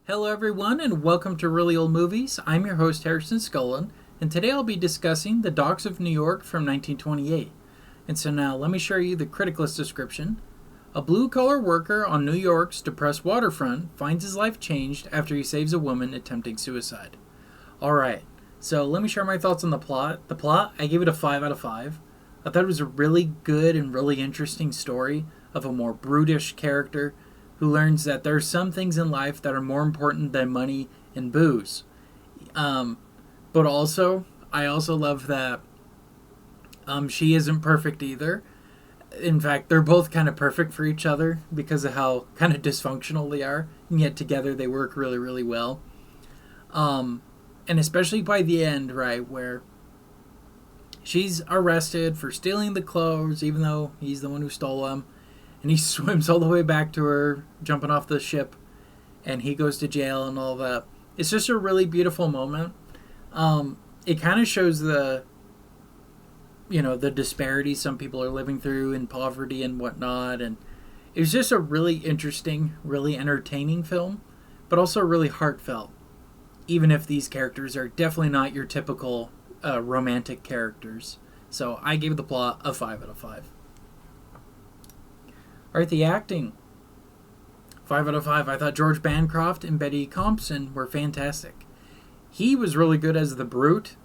Hello, everyone, and welcome to Really Old Movies. I'm your host, Harrison Scullin, and today I'll be discussing The Dogs of New York from 1928. And so now, let me show you the critic list description. A blue-collar worker on New York's depressed waterfront finds his life changed after he saves a woman attempting suicide. Alright, so let me share my thoughts on the plot. The plot, I gave it a 5 out of 5. I thought it was a really good and really interesting story of a more brutish character who learns that there are some things in life that are more important than money and booze. But also, I also love that she isn't perfect either. In fact, they're both kind of perfect for each other because of how kind of dysfunctional they are, and yet together they work really, really well. And especially by the end, right, where she's arrested for stealing the clothes, even though he's the one who stole them. And he swims all the way back to her, jumping off the ship, and he goes to jail and all that. It's just a really beautiful moment. It kind of shows the disparity some people are living through in poverty and whatnot. And it was just a really interesting, really entertaining film, but also really heartfelt. Even if these characters are definitely not your typical romantic characters. So I gave the plot a 5 out of 5. Alright, the acting. 5 out of 5. I thought George Bancroft and Betty Compson were fantastic. He was really good as the brute.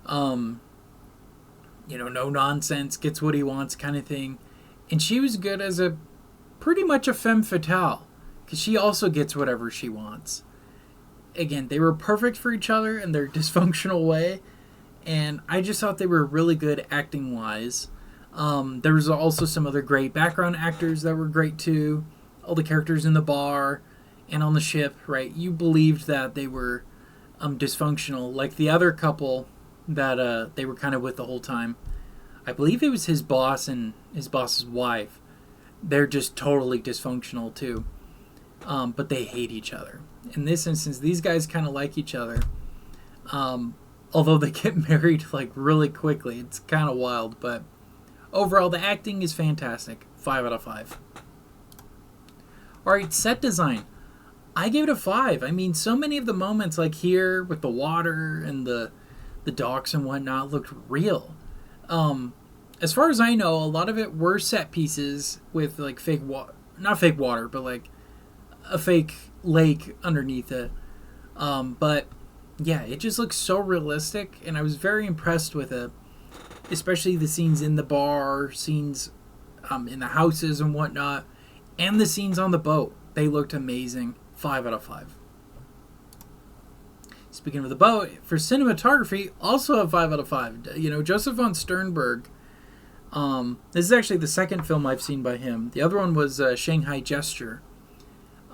No nonsense, gets what he wants kind of thing. And she was good as pretty much a femme fatale, because she also gets whatever she wants. Again, they were perfect for each other in their dysfunctional way. And I just thought they were really good acting-wise. There was also some other great background actors that were great too. All the characters in the bar and on the ship, right? You believed that they were dysfunctional, like the other couple that they were kind of with the whole time. I believe it was his boss and his boss's wife. They're just totally dysfunctional too. But they hate each other. In this instance, these guys kind of like each other. Although they get married like really quickly. It's kind of wild, but overall, the acting is fantastic. 5 out of 5. Alright, set design. I gave it a 5. I mean, so many of the moments, like here, with the water and the docks and whatnot, looked real. As far as I know, a lot of it were set pieces with, like, fake water. Not fake water, but, like, a fake lake underneath it. But, yeah, it just looks so realistic, and I was very impressed with it. Especially the scenes in the bar, scenes in the houses and whatnot, and the scenes on the boat. They looked amazing. 5 out of 5. Speaking of the boat, for cinematography, also a 5 out of 5. Joseph von Sternberg. This is actually the second film I've seen by him. The other one was Shanghai Gesture.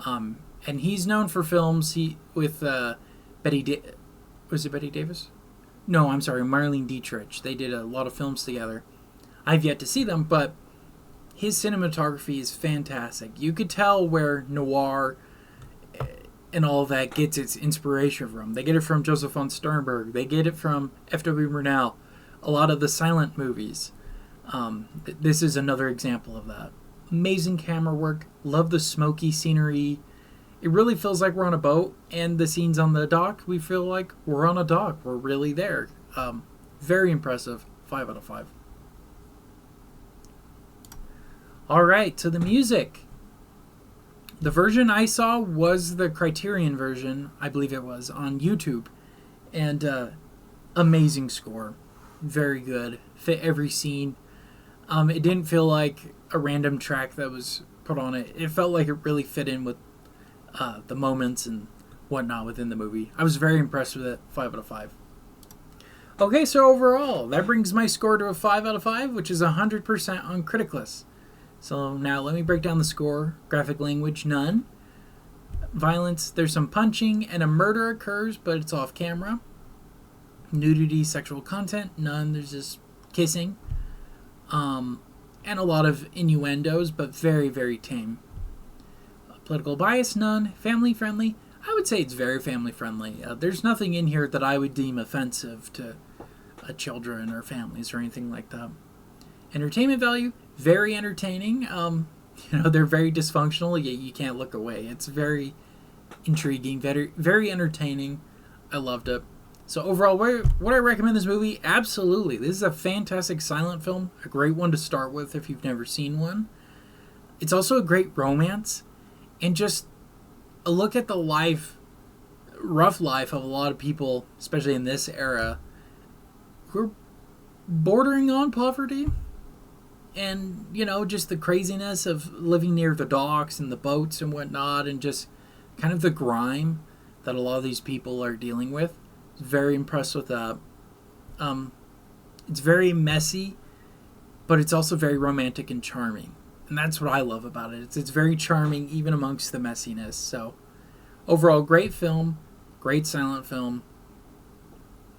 And he's known for films with was it Betty Davis? No, I'm sorry, Marlene Dietrich. They did a lot of films together. I've yet to see them, but his cinematography is fantastic. You could tell where noir and all of that gets its inspiration from. They get it from Joseph von Sternberg. They get it from F.W. Murnau. A lot of the silent movies. This is another example of that. Amazing camera work. Love the smoky scenery. It really feels like we're on a boat, and the scenes on the dock, we feel like we're on a dock. We're really there. Very impressive. 5 out of 5. Alright, so the music. The version I saw was the Criterion version, I believe it was, on YouTube. And amazing score. Very good. Fit every scene. It didn't feel like a random track that was put on it. It felt like it really fit in with the moments and whatnot within the movie. I was very impressed with it. 5 out of 5. Okay, so overall, that brings my score to a 5 out of 5, which is 100% on critic list. So now let me break down the score. Graphic language, none. Violence, there's some punching and a murder occurs, but it's off camera. Nudity, sexual content, none. There's just kissing. And a lot of innuendos, but very, very tame. Political bias, none. Family friendly, I would say it's very family friendly. There's nothing in here that I would deem offensive to children or families or anything like that. Entertainment value, very entertaining. They're very dysfunctional, yet you can't look away. It's very intriguing, very, very entertaining. I loved it. So overall, would I recommend this movie? Absolutely. This is a fantastic silent film, a great one to start with if you've never seen one. It's also a great romance, and just a look at the rough life of a lot of people, especially in this era, who are bordering on poverty. And, just the craziness of living near the docks and the boats and whatnot, and just kind of the grime that a lot of these people are dealing with. Very impressed with that. It's very messy, but it's also very romantic and charming. And that's what I love about it. It's very charming even amongst the messiness. So, overall, great film, great silent film,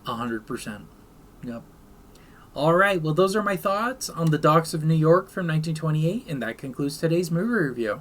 100%. Yep. All right, well, those are my thoughts on The Docks of New York from 1928, and that concludes today's movie review.